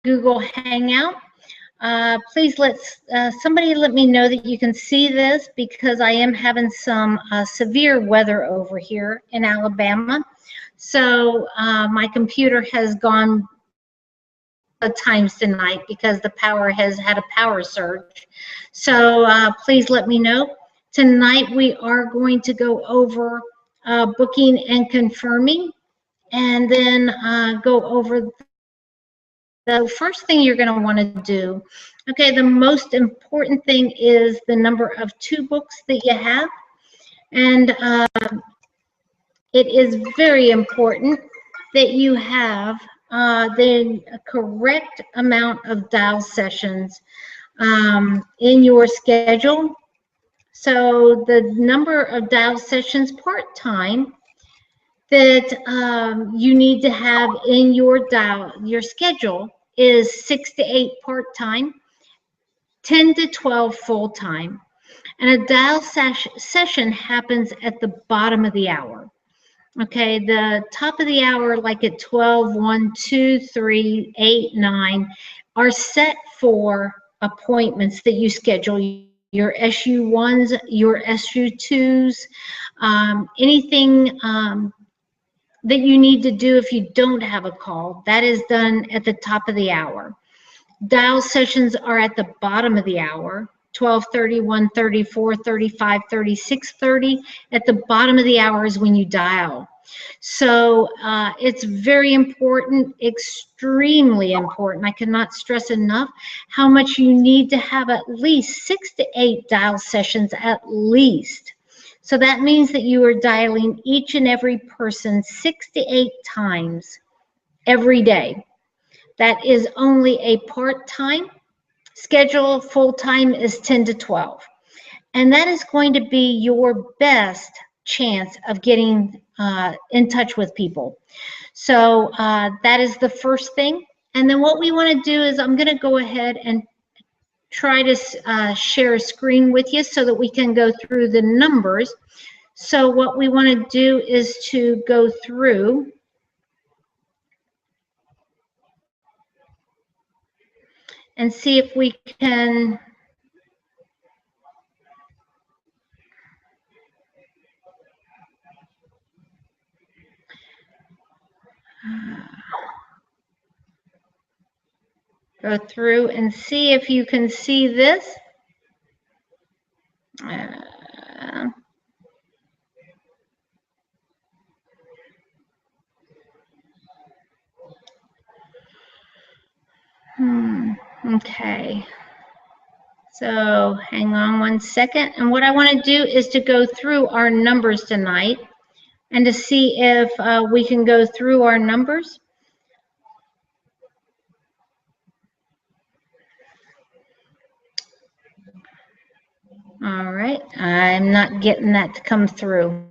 Google Hangout. Please somebody let me know that you can see this, because I am having some severe weather over here in Alabama. So my computer has gone times tonight because the power has had a power surge. So please let me know. Tonight we are going to go over booking and confirming, and then go over the first thing you're going to want to do. Okay, the most important thing is the number of 2 books that you have. And it is very important that you have the correct amount of dial sessions in your schedule. So the number of dial sessions part-time that you need to have in your schedule is 6 to 8 part-time, 10 to 12 full-time. And a dial session happens at the bottom of the hour. Okay, the top of the hour, like at 12, 1, 2, 3, 8, 9, are set for appointments that you schedule. Your SU1s, your SU2s, anything that you need to do if you don't have a call, that is done at the top of the hour. Dial sessions are at the bottom of the hour, 12:30, 1:30, 4:30, 5:30, 6:30. At the bottom of the hour is when you dial. So it's very important, extremely important. I cannot stress enough how much you need to have at least 6 to 8 dial sessions at least. So that means that you are dialing each and every person 6 to 8 times every day. That is only a part-time schedule. Full-time is 10 to 12. And that is going to be your best chance of getting in touch with people. So that is the first thing. And then what we want to do is I'm going to go ahead and try to share a screen with you so that we can go through the numbers. So what we want to do is to go through and see if we can go through and see if you can see this. Okay. So hang on one second. And what I want to do is to go through our numbers tonight and to see if we can go through our numbers. All right, I'm not getting that to come through.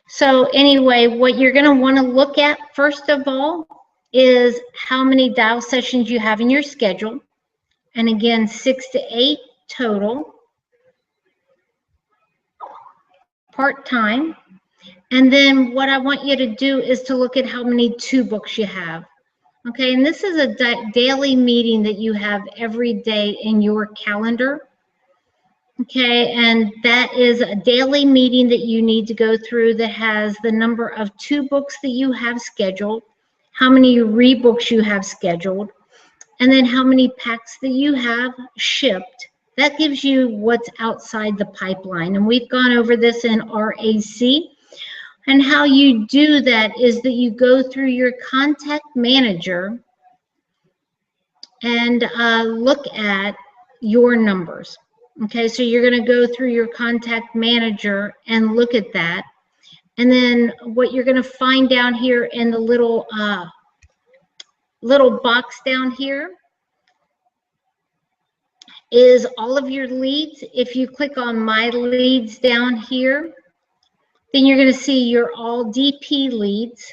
So anyway, what you're going to want to look at first of all is how many dial sessions you have in your schedule. And again, 6 to 8 total, part-time. And then what I want you to do is to look at how many 2 books you have. Okay, and this is a daily meeting that you have every day in your calendar. Okay, and that is a daily meeting that you need to go through that has the number of 2 books that you have scheduled, how many rebooks you have scheduled, and then how many packs that you have shipped. That gives you what's outside the pipeline. And we've gone over this in RAC. And how you do that is that you go through your contact manager and look at your numbers. Okay, so you're going to go through your contact manager and look at that. And then what you're going to find down here in the little box down here is all of your leads. If you click on my leads down here, then you're going to see your all DP leads.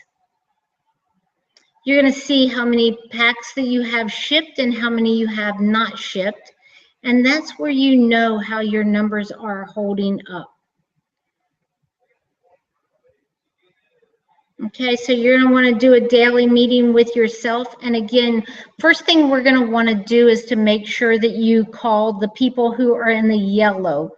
You're going to see how many packs that you have shipped and how many you have not shipped. And that's where you know how your numbers are holding up. Okay, so you're going to want to do a daily meeting with yourself. And again, first thing we're going to want to do is to make sure that you call the people who are in the yellow,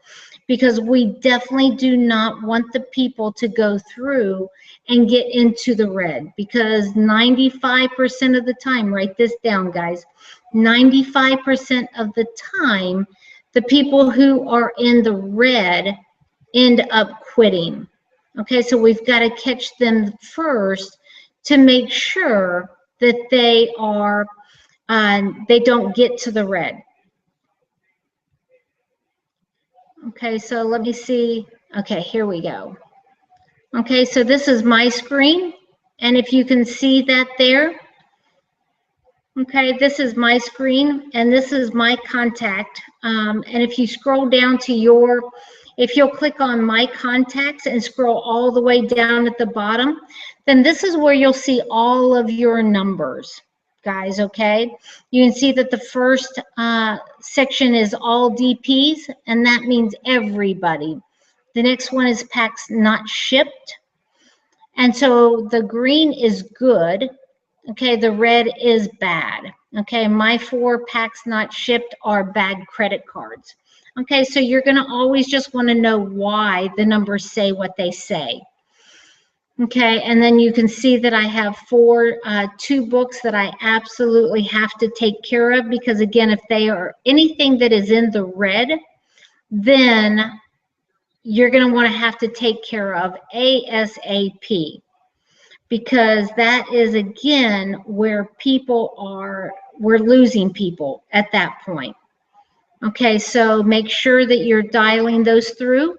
because we definitely do not want the people to go through and get into the red, because 95% of the time, write this down, guys, 95% of the time, the people who are in the red end up quitting. Okay, so we've got to catch them first to make sure that they are, they don't get to the red. Okay, so let me see. Okay, here we go. Okay, so this is my screen, and if you can see that there, okay, this is my screen, and this is my contact. And if you scroll down to your, if you'll click on my contacts and scroll all the way down at the bottom, then this is where you'll see all of your numbers, guys, okay? You can see that the first section is all DPs, and that means everybody. The next one is packs not shipped. And so the green is good. Okay, the red is bad. Okay, my 4 packs not shipped are bad credit cards. Okay, so you're going to always just want to know why the numbers say what they say. Okay, and then you can see that I have 2 books that I absolutely have to take care of, because again, if they are anything that is in the red, then you're going to want to have to take care of ASAP. Because that is, again, where people are, we're losing people at that point. Okay, so make sure that you're dialing those through.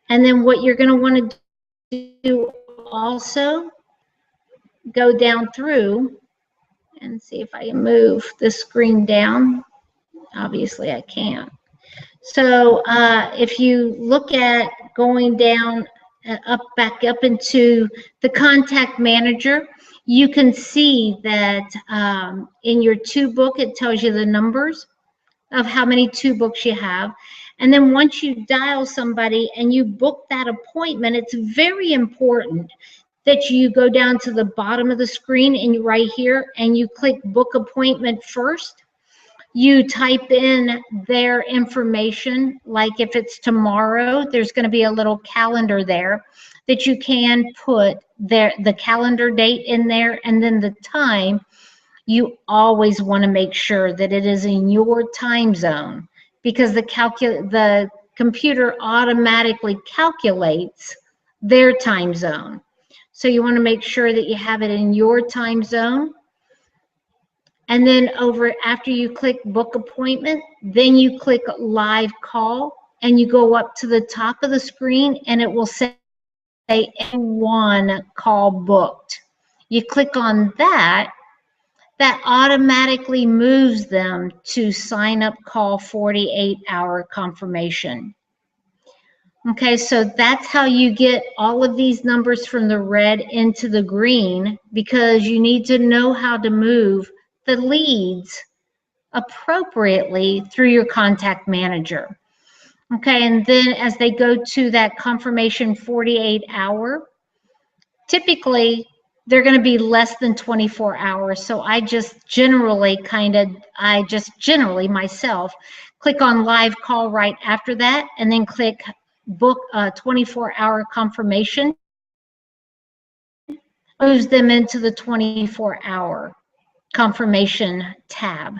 And then what you're going to want to do also, go down through and see if I can move the screen down. Obviously, I can't. So if you look at going down, back up into the contact manager, you can see that in your 2 book, it tells you the numbers of how many 2 books you have. And then once you dial somebody and you book that appointment, it's very important that you go down to the bottom of the screen and right here, and you click book appointment first. You type in their information, like if it's tomorrow, there's going to be a little calendar there that you can put the calendar date in there, and then the time. You always want to make sure that it is in your time zone, because the computer automatically calculates their time zone. So you want to make sure that you have it in your time zone. And then over after you click book appointment, then you click live call, and you go up to the top of the screen and it will say one call booked. You click on that, that automatically moves them to sign up call 48-hour confirmation. Okay, so that's how you get all of these numbers from the red into the green, because you need to know how to move the leads appropriately through your contact manager. Okay, and then as they go to that confirmation 48-hour, typically they're going to be less than 24 hours. So I just generally myself click on live call right after that, and then click book 24-hour confirmation. Moves them into the 24-hour confirmation tab.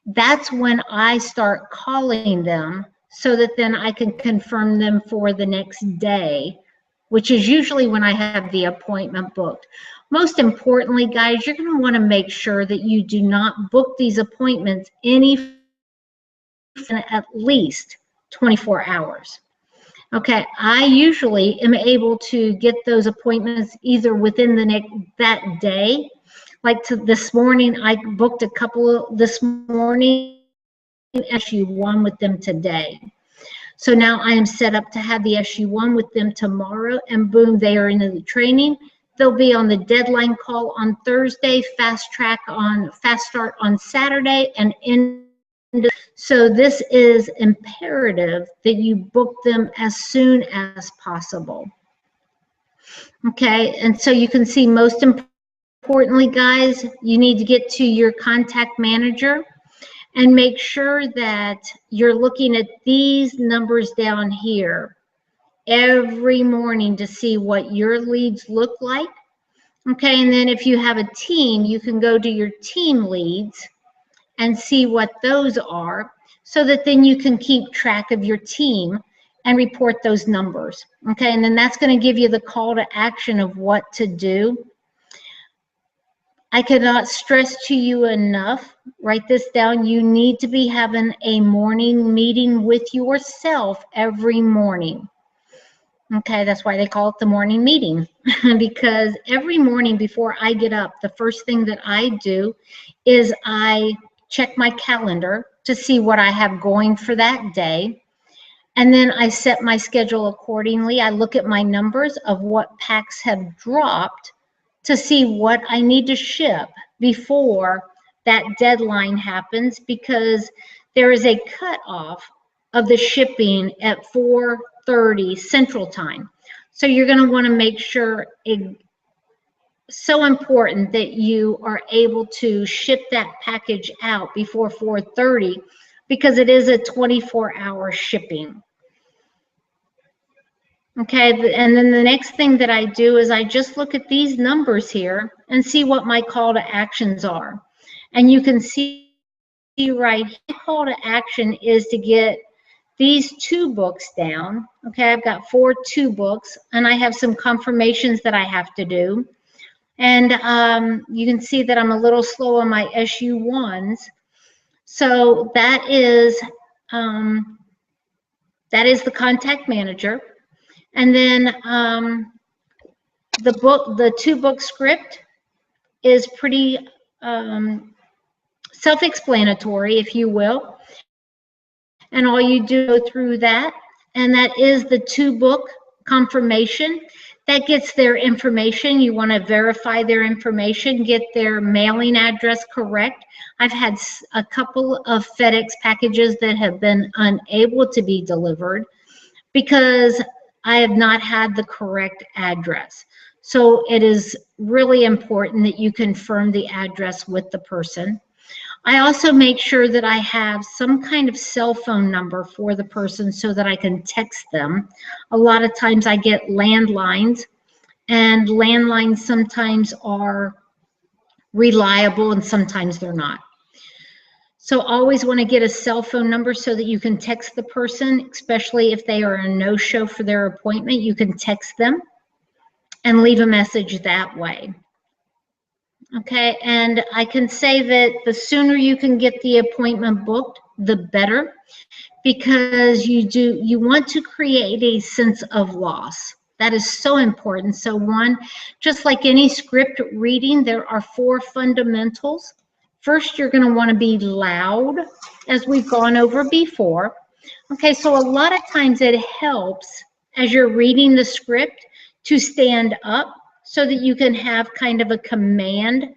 That's when I start calling them, so that then I can confirm them for the next day, which is usually when I have the appointment booked. Most importantly, guys, you're going to want to make sure that you do not book these appointments any at least 24 hours. Okay, I usually am able to get those appointments either within that day. Like this morning, I booked a couple this morning, SU1 with them today. So now I am set up to have the SU1 with them tomorrow, and boom, they are into the training. They'll be on the deadline call on Thursday, fast start on Saturday, and so this is imperative that you book them as soon as possible. Okay, and so you can see most importantly, guys, you need to get to your contact manager and make sure that you're looking at these numbers down here every morning to see what your leads look like. Okay, and then if you have a team, you can go to your team leads and see what those are, so that then you can keep track of your team and report those numbers. Okay, and then that's going to give you the call to action of what to do. I cannot stress to you enough, write this down, you need to be having a morning meeting with yourself every morning. Okay, that's why they call it the morning meeting, because every morning before I get up, the first thing that I do is I check my calendar to see what I have going for that day. And then I set my schedule accordingly. I look at my numbers of what packs have dropped to see what I need to ship before that deadline happens, because there is a cutoff of the shipping at 4:30 Central Time. So you're going to want to make sure it's so important that you are able to ship that package out before 4:30, because it is a 24-hour shipping. Okay, and then the next thing that I do is I just look at these numbers here and see what my call to actions are. And you can see right here, call to action is to get these 2 books down. Okay, I've got 4 2 books, and I have some confirmations that I have to do. And you can see that I'm a little slow on my SU1s. So that is the contact manager. And then the 2 book script is pretty self-explanatory, if you will. And all you do go through that, and that is the 2 book confirmation. That gets their information. You want to verify their information, get their mailing address correct. I've had a couple of FedEx packages that have been unable to be delivered because I have not had the correct address. So it is really important that you confirm the address with the person. I also make sure that I have some kind of cell phone number for the person so that I can text them. A lot of times I get landlines, and landlines sometimes are reliable and sometimes they're not. So always want to get a cell phone number so that you can text the person, especially if they are a no-show for their appointment. You can text them and leave a message that way. Okay, and I can say that the sooner you can get the appointment booked, the better, because you want to create a sense of loss. That is so important. So one, just like any script reading, there are 4 fundamentals. First, you're going to want to be loud, as we've gone over before. Okay, so a lot of times it helps as you're reading the script to stand up so that you can have kind of a command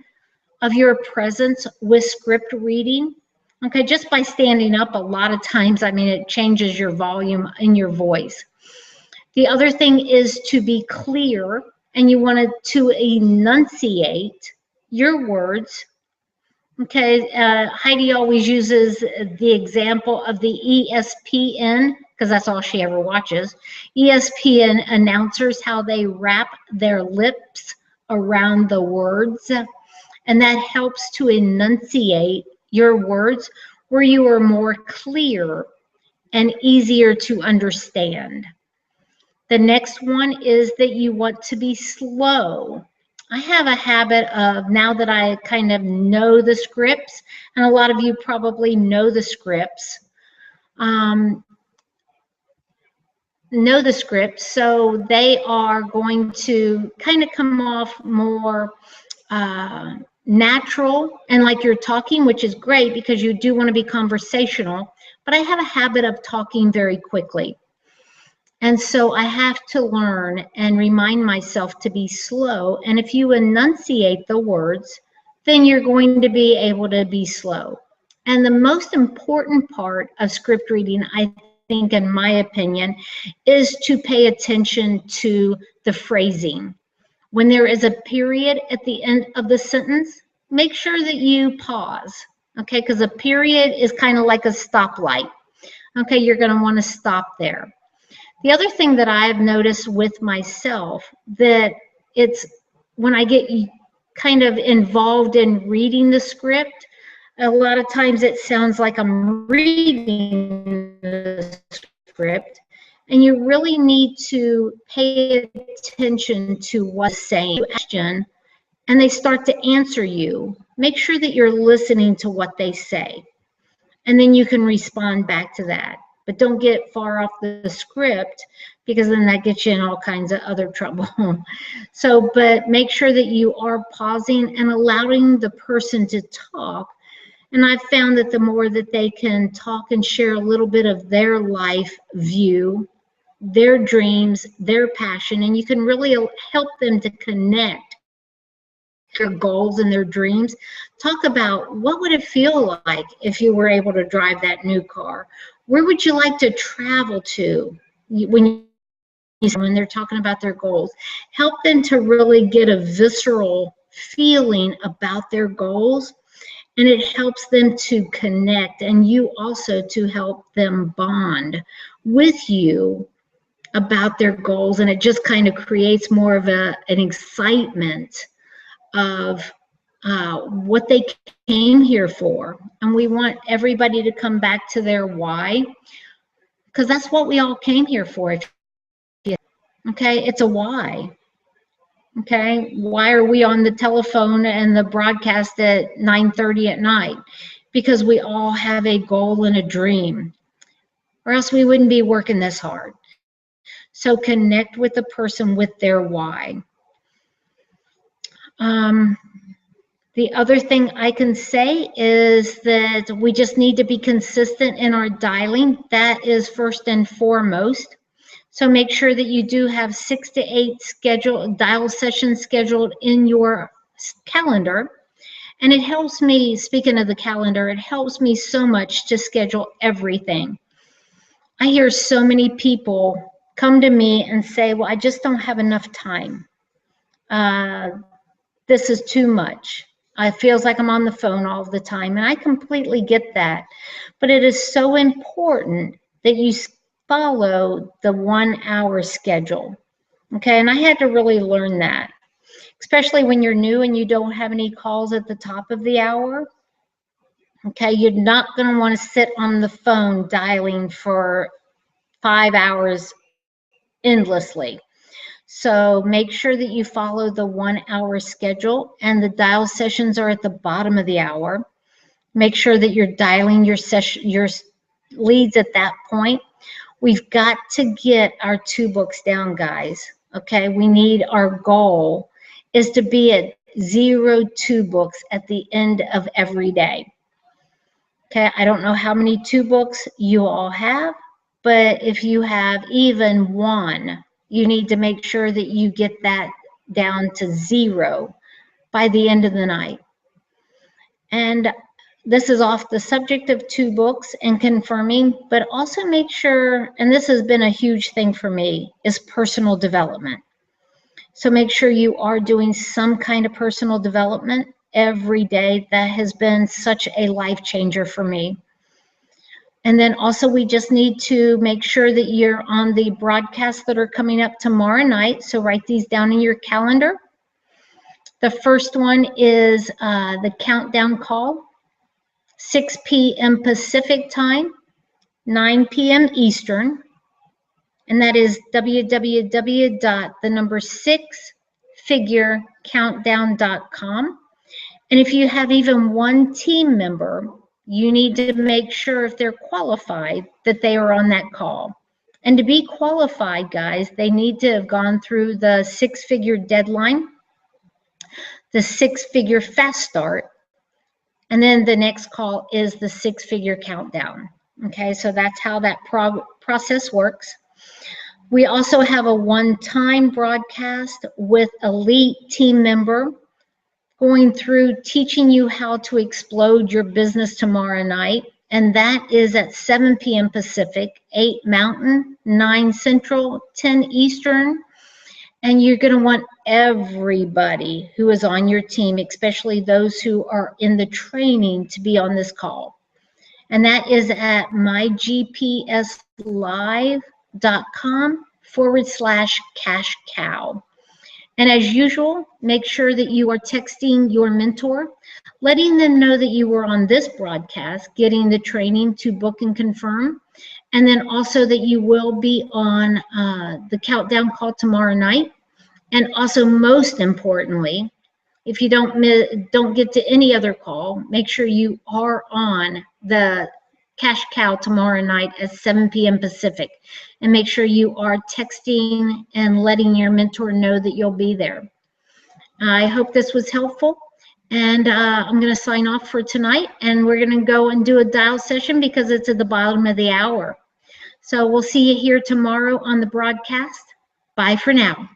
of your presence with script reading. Okay, just by standing up a lot of times, I mean, it changes your volume in your voice. The other thing is to be clear, and you want to enunciate your words. Okay, Heidi always uses the example of the ESPN, because that's all she ever watches. ESPN announcers, how they wrap their lips around the words, and that helps to enunciate your words where you are more clear and easier to understand. The next one is that you want to be slow. I have a habit of, now that I kind of know the scripts, and a lot of you probably know the scripts, so they are going to kind of come off more natural and like you're talking, which is great because you do want to be conversational, but I have a habit of talking very quickly. And so I have to learn and remind myself to be slow. And if you enunciate the words, then you're going to be able to be slow. And the most important part of script reading, I think, in my opinion, is to pay attention to the phrasing. When there is a period at the end of the sentence, make sure that you pause, okay? Because a period is kind of like a stoplight. Okay, you're going to want to stop there. The other thing that I've noticed with myself, that it's when I get kind of involved in reading the script, a lot of times it sounds like I'm reading the script, and you really need to pay attention to what's saying. Question, and they start to answer you. Make sure that you're listening to what they say, and then you can respond back to that. But don't get far off the script, because then that gets you in all kinds of other trouble. So, but make sure that you are pausing and allowing the person to talk. And I've found that the more that they can talk and share a little bit of their life view, their dreams, their passion, and you can really help them to connect their goals and their dreams. Talk about, what would it feel like if you were able to drive that new car? Where would you like to travel to? When they're talking about their goals, help them to really get a visceral feeling about their goals, and it helps them to connect, and you also to help them bond with you about their goals, and it just kind of creates more of an excitement of what they came here for. And we want everybody to come back to their why, because that's what we all came here for. Okay, it's a why. Okay, why are we on the telephone and the broadcast at 9:30 at night? Because we all have a goal and a dream, or else we wouldn't be working this hard. So connect with the person with their why. The other thing I can say is that we just need to be consistent in our dialing. That is first and foremost. So make sure that you do have 6 to 8 dial sessions scheduled in your calendar. And it helps me, speaking of the calendar, it helps me so much to schedule everything. I hear so many people come to me and say, well, I just don't have enough time. This is too much. It feels like I'm on the phone all the time, and I completely get that. But it is so important that you follow the 1 hour schedule. Okay, and I had to really learn that, especially when you're new and you don't have any calls at the top of the hour. Okay, you're not going to want to sit on the phone dialing for 5 hours endlessly. So make sure that you follow the 1 hour schedule, and the dial sessions are at the bottom of the hour. Make sure that you're dialing your leads at that point. We've got to get our 2 books down, guys. Okay, we need, our goal is to be at 0 2 books at the end of every day. Okay, I don't know how many 2 books you all have, but if you have even 1, you need to make sure that you get that down to 0 by the end of the night. And this is off the subject of 2 books and confirming, but also make sure, and this has been a huge thing for me, is personal development. So make sure you are doing some kind of personal development every day. That has been such a life changer for me. And then also, we just need to make sure that you're on the broadcasts that are coming up tomorrow night. So write these down in your calendar. The first one is the countdown call, 6 p.m. Pacific time, 9 p.m. Eastern. And that is www.6figurecountdown.com. And if you have even 1 team member, you need to make sure, if they're qualified, that they are on that call. And to be qualified, guys, they need to have gone through the 6-figure deadline, the 6-figure fast start, and then the next call is the 6-figure countdown. Okay, so that's how that process works. We also have a one-time broadcast with elite team member, going through teaching you how to explode your business tomorrow night. and that is at 7 p.m. Pacific, 8 Mountain, 9 Central, 10 Eastern. And you're going to want everybody who is on your team, especially those who are in the training, to be on this call. And that is at mygpslive.com/cash cow. And as usual, make sure that you are texting your mentor, letting them know that you were on this broadcast, getting the training to book and confirm, and then also that you will be on the countdown call tomorrow night. And also, most importantly, if you don't get to any other call, make sure you are on the Cash Cow tomorrow night at 7 p.m. Pacific, and make sure you are texting and letting your mentor know that you'll be there. I hope this was helpful, and I'm going to sign off for tonight, and we're going to go and do a dial session because it's at the bottom of the hour. So we'll see you here tomorrow on the broadcast. Bye for now.